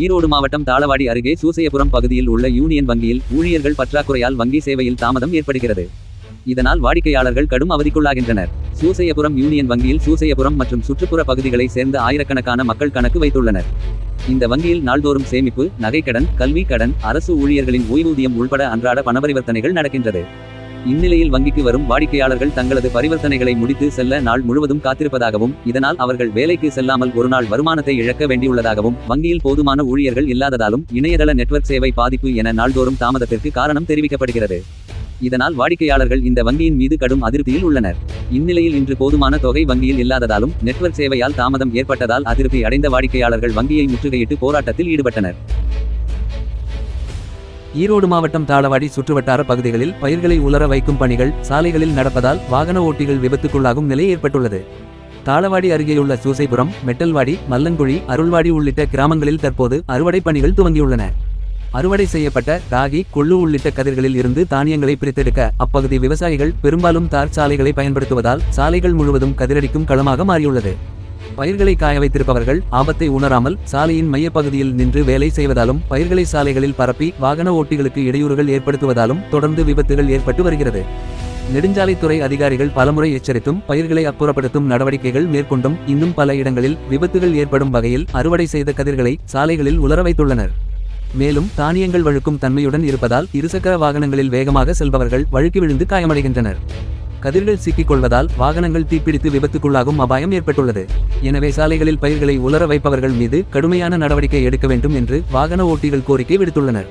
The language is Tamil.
ஈரோடு மாவட்டம் தாளவாடி அருகே சூசையபுரம் பகுதியில் உள்ள யூனியன் வங்கியில் ஊழியர்கள் பற்றாக்குறையால் வங்கி சேவையில் தாமதம் ஏற்படுகிறது. இதனால் வாடிக்கையாளர்கள் கடும் அவதிக்குள்ளாகின்றனர். சூசையபுரம் யூனியன் வங்கியில் சூசையபுரம் மற்றும் சுற்றுப்புற பகுதிகளை சேர்ந்த ஆயிரக்கணக்கான மக்கள் கணக்கு வைத்துள்ளனர். இந்த வங்கியில் நாள்தோறும் சேமிப்பு, நகைக்கடன், கல்வி கடன், அரசு ஊழியர்களின் ஓய்வூதியம் உள்பட அன்றாட பணபரிவர்த்தனைகள் நடக்கின்றது. இந்நிலையில் வங்கிக்கு வரும் வாடிக்கையாளர்கள் தங்களது பரிவர்த்தனைகளை முடித்து செல்ல நாள் முழுவதும் காத்திருப்பதாகவும், இதனால் அவர்கள் வேலைக்கு செல்லாமல் ஒரு நாள் வருமானத்தை இழக்க வேண்டியுள்ளதாகவும், வங்கியில் போதுமான ஊழியர்கள் இல்லாததாலும் இணையதள நெட்வொர்க் சேவை பாதிப்பு என நாள்தோறும் தாமதத்திற்கு காரணம் தெரிவிக்கப்படுகிறது. இதனால் வாடிக்கையாளர்கள் இந்த வங்கியின் மீது கடும் அதிருப்தியில் உள்ளனர். இந்நிலையில் இன்று போதுமான தொகை வங்கியில் இல்லாததாலும் நெட்வொர்க் சேவையால் தாமதம் ஏற்பட்டதால் அதிருப்தி அடைந்த வாடிக்கையாளர்கள் வங்கியை முற்றுகையிட்டு போராட்டத்தில் ஈடுபட்டனர். ஈரோடு மாவட்டம் தாளவாடி சுற்றுவட்டார பகுதிகளில் பயிர்களை உலர வைக்கும் பணிகள் சாலைகளில் நடப்பதால் வாகன ஓட்டிகள் விபத்துக்குள்ளாகும் நிலை ஏற்பட்டுள்ளது. தாளவாடி அருகேயுள்ள சூசைபுரம், மெட்டல்வாடி, மல்லன்குழி, அருள்வாடி உள்ளிட்ட கிராமங்களில் தற்போது அறுவடை பணிகள் துவங்கியுள்ளன. அறுவடை செய்யப்பட்ட ராகி, கொள்ளு உள்ளிட்ட கதிர்களில் இருந்து தானியங்களை பிரித்தெடுக்க அப்பகுதி விவசாயிகள் பெரும்பாலும் தார் சாலைகளை பயன்படுத்துவதால் சாலைகள் முழுவதும் கதிரடிக்கும் களமாக மாறியுள்ளது. பயிர்களை காய வைத்திருப்பவர்கள் ஆபத்தை உணராமல் சாலையின் மையப்பகுதியில் நின்று வேலை செய்வதாலும், பயிர்களை சாலைகளில் பரப்பி வாகன ஓட்டிகளுக்கு இடையூறுகள் ஏற்படுத்துவதாலும் தொடர்ந்து விபத்துகள் ஏற்பட்டு வருகிறது. நெடுஞ்சாலைத்துறை அதிகாரிகள் பலமுறை எச்சரித்தும் பயிர்களை அப்புறப்படுத்தும் நடவடிக்கைகள் மேற்கொண்டும் இன்னும் பல இடங்களில் விபத்துகள் ஏற்படும் வகையில் அறுவடை செய்த கதிர்களை சாலைகளில் உலர வைத்துள்ளனர். மேலும் தானியங்கள் வழுக்கும் தன்மையுடன் இருப்பதால் இருசக்கர வாகனங்களில் வேகமாக செல்பவர்கள் வழுக்கி விழுந்து காயமடைகின்றனர். கதிர்கள் சிக்கிக் கொள்வதால் வாகனங்கள் தீப்பிடித்து விபத்துக்குள்ளாகும் அபாயம் ஏற்பட்டுள்ளது. எனவே சாலைகளில் பயிர்களை உலர வைப்பவர்கள் மீது கடுமையான நடவடிக்கை எடுக்க வேண்டும் என்று வாகன ஓட்டிகள் கோரிக்கை விடுத்துள்ளனர்.